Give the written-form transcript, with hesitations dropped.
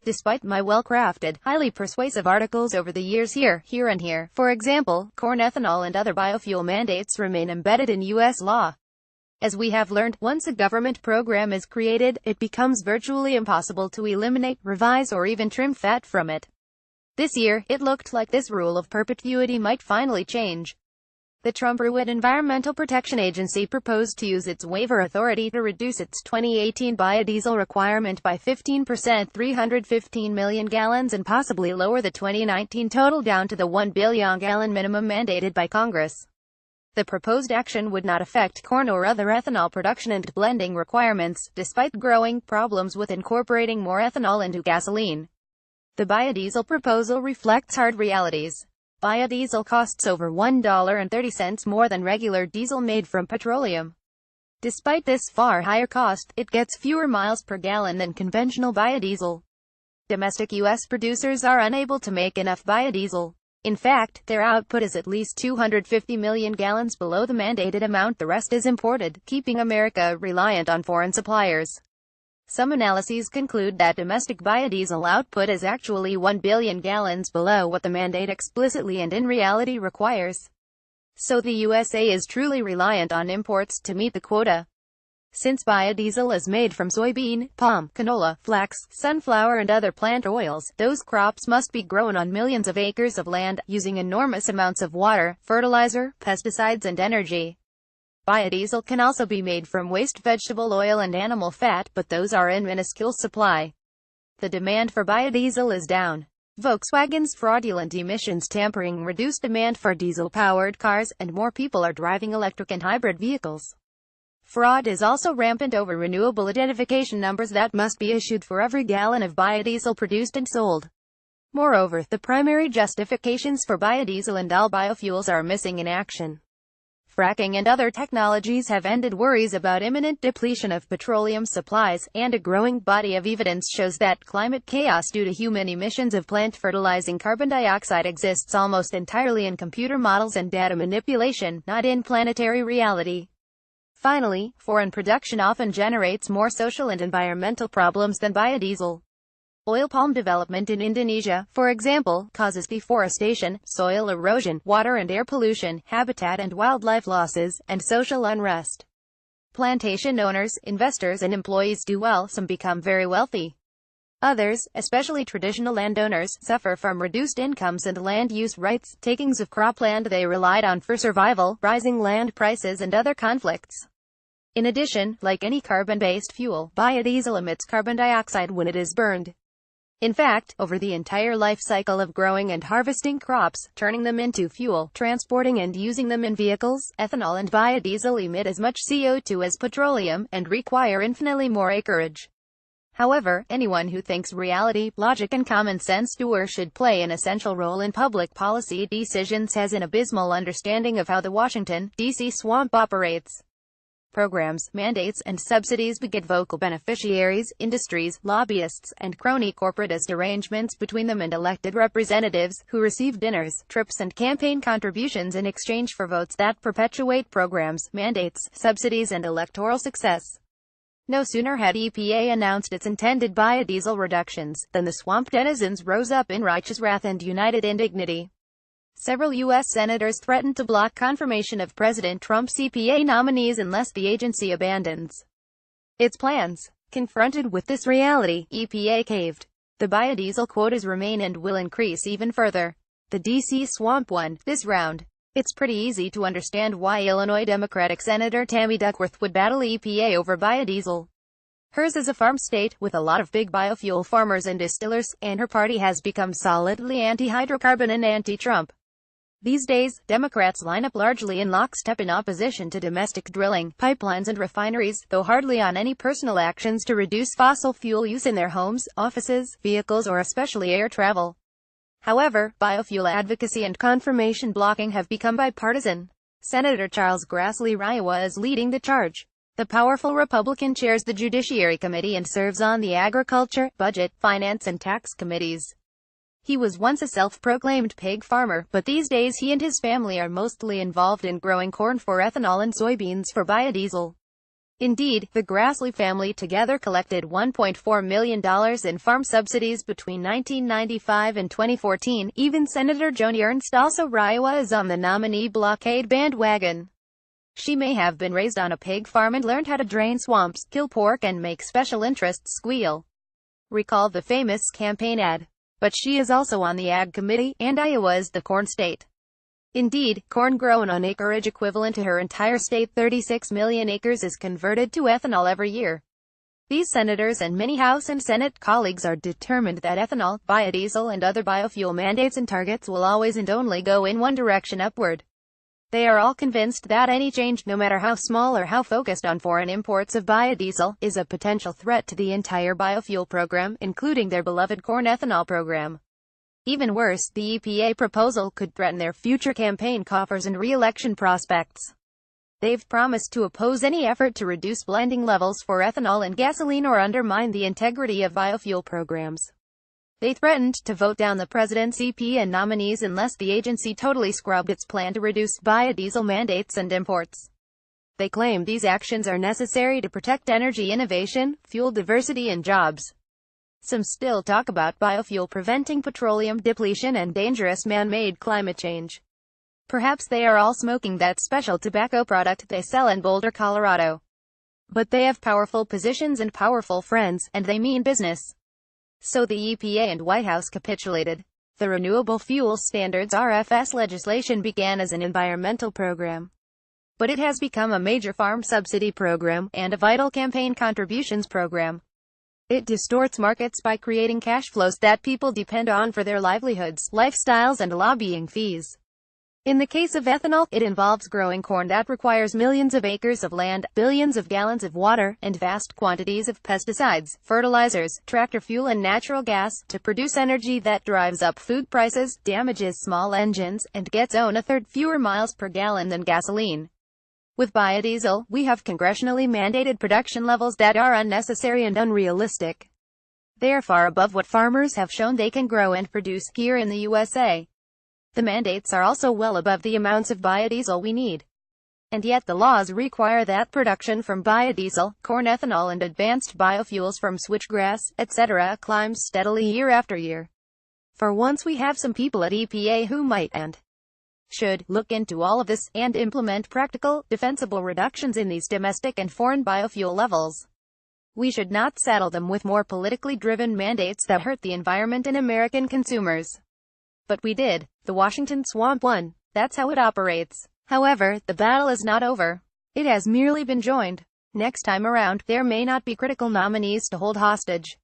despite my well-crafted, highly persuasive articles over the years here, and here. For example, corn ethanol and other biofuel mandates remain embedded in U.S. law. As we have learned, once a government program is created, it becomes virtually impossible to eliminate, revise or even trim fat from it. This year, it looked like this rule of perpetuity might finally change. The Trump-ruled Environmental Protection Agency proposed to use its waiver authority to reduce its 2018 biodiesel requirement by 15%, 315 million gallons, and possibly lower the 2019 total down to the 1 billion gallon minimum mandated by Congress. The proposed action would not affect corn or other ethanol production and blending requirements, despite growing problems with incorporating more ethanol into gasoline. The biodiesel proposal reflects hard realities. Biodiesel costs over $1.30 more than regular diesel made from petroleum. Despite this far higher cost, it gets fewer miles per gallon than conventional biodiesel. Domestic U.S. producers are unable to make enough biodiesel. In fact, their output is at least 250 million gallons below the mandated amount. The rest is imported, keeping America reliant on foreign suppliers. Some analyses conclude that domestic biodiesel output is actually 1 billion gallons below what the mandate explicitly and in reality requires. So the USA is truly reliant on imports to meet the quota. Since biodiesel is made from soybean, palm, canola, flax, sunflower and other plant oils, those crops must be grown on millions of acres of land, using enormous amounts of water, fertilizer, pesticides and energy. Biodiesel can also be made from waste vegetable oil and animal fat, but those are in minuscule supply. The demand for biodiesel is down. Volkswagen's fraudulent emissions tampering reduced demand for diesel-powered cars, and more people are driving electric and hybrid vehicles. Fraud is also rampant over renewable identification numbers that must be issued for every gallon of biodiesel produced and sold. Moreover, the primary justifications for biodiesel and all biofuels are missing in action. Fracking and other technologies have ended worries about imminent depletion of petroleum supplies, and a growing body of evidence shows that climate chaos due to human emissions of plant-fertilizing carbon dioxide exists almost entirely in computer models and data manipulation, not in planetary reality. Finally, foreign production often generates more social and environmental problems than biodiesel. Oil palm development in Indonesia, for example, causes deforestation, soil erosion, water and air pollution, habitat and wildlife losses, and social unrest. Plantation owners, investors and employees do well, some become very wealthy. Others, especially traditional landowners, suffer from reduced incomes and land use rights, takings of cropland they relied on for survival, rising land prices and other conflicts. In addition, like any carbon-based fuel, biodiesel emits carbon dioxide when it is burned. In fact, over the entire life cycle of growing and harvesting crops, turning them into fuel, transporting and using them in vehicles, ethanol and biodiesel emit as much CO2 as petroleum, and require infinitely more acreage. However, anyone who thinks reality, logic and common sense do or should play an essential role in public policy decisions has an abysmal understanding of how the Washington, D.C. swamp operates. Programs, mandates, and subsidies beget vocal beneficiaries, industries, lobbyists, and crony corporatist arrangements between them and elected representatives, who receive dinners, trips and campaign contributions in exchange for votes that perpetuate programs, mandates, subsidies and electoral success. No sooner had EPA announced its intended biodiesel reductions, than the swamp denizens rose up in righteous wrath and united indignity. Several U.S. senators threatened to block confirmation of President Trump's EPA nominees unless the agency abandons its plans. Confronted with this reality, EPA caved. The biodiesel quotas remain and will increase even further. The D.C. swamp won this round. It's pretty easy to understand why Illinois Democratic Senator Tammy Duckworth would battle EPA over biodiesel. Hers is a farm state, with a lot of big biofuel farmers and distillers, and her party has become solidly anti-hydrocarbon and anti-Trump. These days, Democrats line up largely in lockstep in opposition to domestic drilling, pipelines and refineries, though hardly on any personal actions to reduce fossil fuel use in their homes, offices, vehicles or especially air travel. However, biofuel advocacy and confirmation blocking have become bipartisan. Senator Charles Grassley Iowa is leading the charge. The powerful Republican chairs the Judiciary Committee and serves on the Agriculture, Budget, Finance and Tax Committees. He was once a self-proclaimed pig farmer, but these days he and his family are mostly involved in growing corn for ethanol and soybeans for biodiesel. Indeed, the Grassley family together collected $1.4 million in farm subsidies between 1995 and 2014. Even Senator Joni Ernst, also Iowa, is on the nominee blockade bandwagon. She may have been raised on a pig farm and learned how to drain swamps, kill pork, and make special interests squeal. Recall the famous campaign ad. But she is also on the Ag Committee, and Iowa is the corn state. Indeed, corn grown on acreage equivalent to her entire state, 36 million acres, is converted to ethanol every year. These senators and many House and Senate colleagues are determined that ethanol, biodiesel, and other biofuel mandates and targets will always and only go in one direction, upward. They are all convinced that any change, no matter how small or how focused on foreign imports of biodiesel, is a potential threat to the entire biofuel program, including their beloved corn ethanol program. Even worse, the EPA proposal could threaten their future campaign coffers and re-election prospects. They've promised to oppose any effort to reduce blending levels for ethanol and gasoline or undermine the integrity of biofuel programs. They threatened to vote down the president's EPA nominees unless the agency totally scrubbed its plan to reduce biodiesel mandates and imports. They claim these actions are necessary to protect energy innovation, fuel diversity, and jobs. Some still talk about biofuel preventing petroleum depletion and dangerous man-made climate change. Perhaps they are all smoking that special tobacco product they sell in Boulder, Colorado. But they have powerful positions and powerful friends, and they mean business. So the EPA and White House capitulated. The Renewable Fuel Standards (RFS) legislation began as an environmental program. But it has become a major farm subsidy program, and a vital campaign contributions program. It distorts markets by creating cash flows that people depend on for their livelihoods, lifestyles, and lobbying fees. In the case of ethanol, it involves growing corn that requires millions of acres of land, billions of gallons of water, and vast quantities of pesticides, fertilizers, tractor fuel, and natural gas, to produce energy that drives up food prices, damages small engines, and gets a third fewer miles per gallon than gasoline. With biodiesel, we have congressionally mandated production levels that are unnecessary and unrealistic. They are far above what farmers have shown they can grow and produce here in the USA. The mandates are also well above the amounts of biodiesel we need. And yet the laws require that production from biodiesel, corn ethanol, and advanced biofuels from switchgrass, etc., climbs steadily year after year. For once we have some people at EPA who might and should look into all of this, and implement practical, defensible reductions in these domestic and foreign biofuel levels. We should not saddle them with more politically driven mandates that hurt the environment and American consumers. But we did. The Washington swamp won. That's how it operates. However, the battle is not over. It has merely been joined. Next time around, there may not be critical nominees to hold hostage.